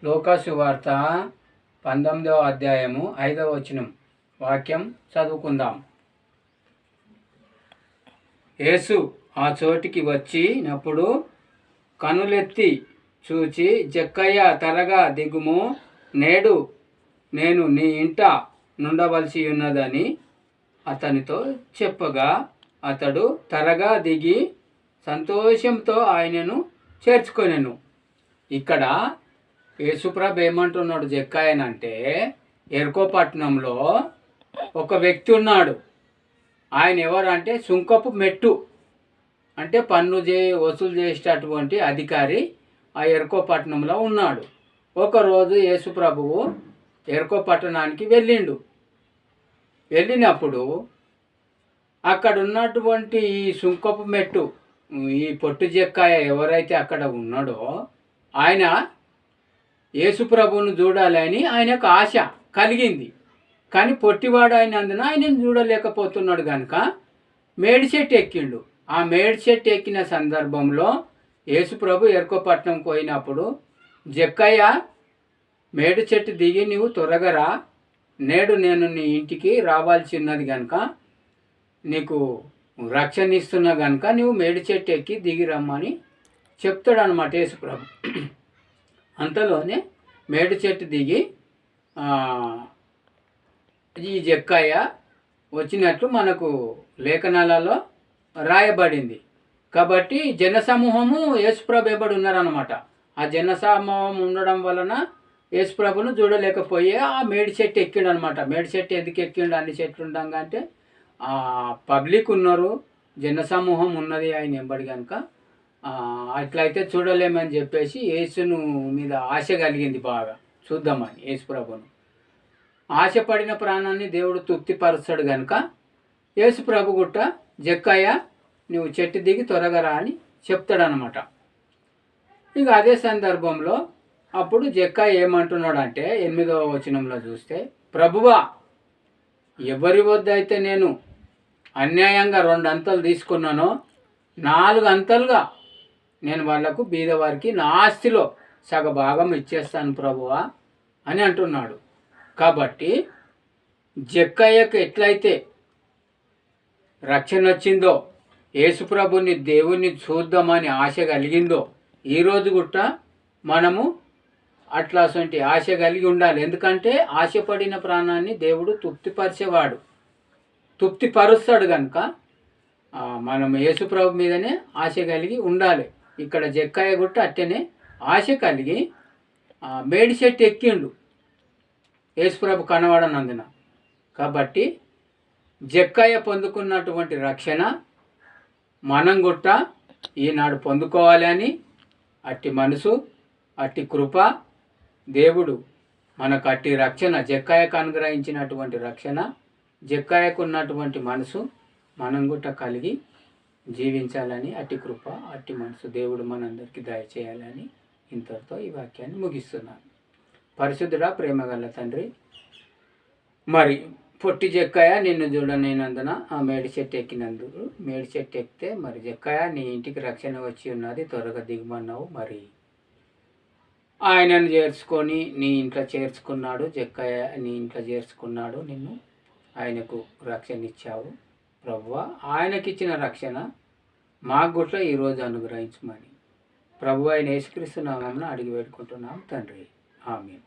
లూకాసు వార్త 19వ అధ్యాయము 5వ వచనం వాక్యం చదువుకుందాం. యేసు ఆ చోటికి వచ్చినప్పుడు కనులెత్తి చూచి, జక్కయ్య త్వరగా దిగుము, నేడు నేను నీ ఇంట నుండవలసి ఉన్నదని అతనితో చెప్పగా, అతడు త్వరగా దిగి సంతోషంతో ఆయనను చేర్చుకొనెను. ఇక్కడ యేసుప్రభు ఏమంటున్నాడు జక్కయ్యనంటే, ఎరుకో పట్టణంలో ఒక వ్యక్తి ఉన్నాడు. ఆయన ఎవరంటే సుంకపు మెట్టు అంటే పన్ను వసూలు చేసేటటువంటి అధికారి ఆ ఎరుకో పట్టణంలో ఉన్నాడు. ఒకరోజు యేసుప్రభువు ఎరుకో పట్టణానికి వెళ్ళినప్పుడు అక్కడ ఉన్నటువంటి ఈ సుంకపు మెట్టు, ఈ పొట్టు జక్కయ్య ఎవరైతే అక్కడ ఉన్నాడో ఆయన యేసుప్రభువును చూడాలని ఆయనకు ఆశ కలిగింది. కానీ పొట్టివాడు అయినందున ఆయనను చూడలేకపోతున్నాడు కనుక మేడి చెట్టు ఎక్కిండు. ఆ మేడి చెట్టు ఎక్కిన సందర్భంలో యేసుప్రభు ఎరుకోపట్నం పోయినప్పుడు, జక్కయ్య మేడి చెట్టు దిగి నీవు త్వరగా రా, నేడు నేను నీ ఇంటికి రావాల్సి ఉన్నది కనుక నీకు రక్షణ ఇస్తున్నా కనుక నువ్వు మేడి చెట్టు ఎక్కి దిగి రమ్మని చెప్తాడు అన్నమాట యేసుప్రభు. అంతలోనే మేడి చెట్టు దిగి ఈ జక్కయ్య వచ్చినట్లు మనకు లేఖనాలలో రాయబడింది. కాబట్టి జనసమూహము యేసుప్రభు ఎబడి ఉన్నారన్నమాట. ఆ జనసమూహం ఉండడం వలన యేసుప్రభును చూడలేకపోయే ఆ మేడి చెట్టు ఎక్కిండు అనమాట. మేడి చెట్టు ఎందుకు ఎక్కిండు? అన్ని చెట్లు ఉండగా అంటే పబ్లిక్ ఉన్నారు, జనసమూహం ఉన్నది ఆయన ఎంబడి కనుక అట్లయితే చూడలేమని చెప్పేసి యేసును మీద ఆశ కలిగింది బాగా, చూద్దామని. యేసుప్రభును ఆశపడిన ప్రాణాన్ని దేవుడు తృప్తిపరుస్తాడు కనుక యేసుప్రభు గుట్ట జక్కయ్య నువ్వు చెట్టు దిగి త్వరగా రా అని చెప్తాడనమాట. ఇక అదే సందర్భంలో అప్పుడు జక్కయ్య ఏమంటున్నాడు అంటే 8వ వచనంలో చూస్తే, ప్రభువా, ఎవరి వద్ద అయితే నేను అన్యాయంగా 2 అంతలు తీసుకున్నానో 4 అంతలుగా నేను వాళ్లకు బీదవారికి నా ఆస్తిలో సగభాగం ఇచ్చేస్తాను ప్రభువా అని అంటున్నాడు. కాబట్టి జక్కయ్యకు ఎట్లయితే రక్షణ వచ్చిందో, యేసుప్రభుని దేవుణ్ణి చూద్దామని ఆశ కలిగిందో, ఈరోజు గుట్ట మనము అట్లాంటి ఆశ కలిగి ఉండాలి. ఎందుకంటే ఆశపడిన ప్రాణాన్ని దేవుడు తృప్తిపరుస్తాడు కనుక మనం యేసుప్రభు మీదనే ఆశ కలిగి ఉండాలి. ఇక్కడ జక్కయ్య గుట్ట అట్టనే ఆశ కలిగి మేడి చెట్టు ఎక్కిండు యేసుప్రభు కనబడనందున. కాబట్టి జక్కయ్య పొందుకున్నటువంటి రక్షణ మనం గుట్ట ఈనాడు పొందుకోవాలి అని అట్టి మనసు, అట్టి కృప దేవుడు మనకు అట్టి రక్షణ, జక్కయ్యకు అనుగ్రహించినటువంటి రక్షణ, జక్కయ్యకు ఉన్నటువంటి మనసు మనం గుట్ట కలిగి జీవించాలని అట్టి కృప, అట్టి మనసు దేవుడు మనందరికీ దయచేయాలని ఇంతటితో ఈ వాక్యాన్ని ముగిస్తున్నాను. పరిశుద్ధుడా, ప్రేమగల తండ్రి, మరి పొట్టి జక్కయ్య నిన్ను చూడలేనందున ఆ మేడి చెట్టు ఎక్కినందుకు, మేడి చెట్టు ఎక్కితే మరి జక్కయ్య నీ ఇంటికి రక్షణ వచ్చి ఉన్నది, త్వరగా దిగమన్నావు. మరి ఆయనను చేర్చుకొని నీ ఇంట్లో చేర్చుకున్నాడు. జక్కయ్య నీ ఇంట్లో చేర్చుకున్నాడు, నిన్ను ఆయనకు రక్షణ ఇచ్చావు ప్రభువా. ఆయనకిచ్చిన రక్షణ మాకు గుట్ల ఈరోజు అనుగ్రహించమని ప్రభు అయిన యేసుక్రీస్తు నామమున అడిగి వేడుకుంటున్నాం తండ్రి. ఆమేన్.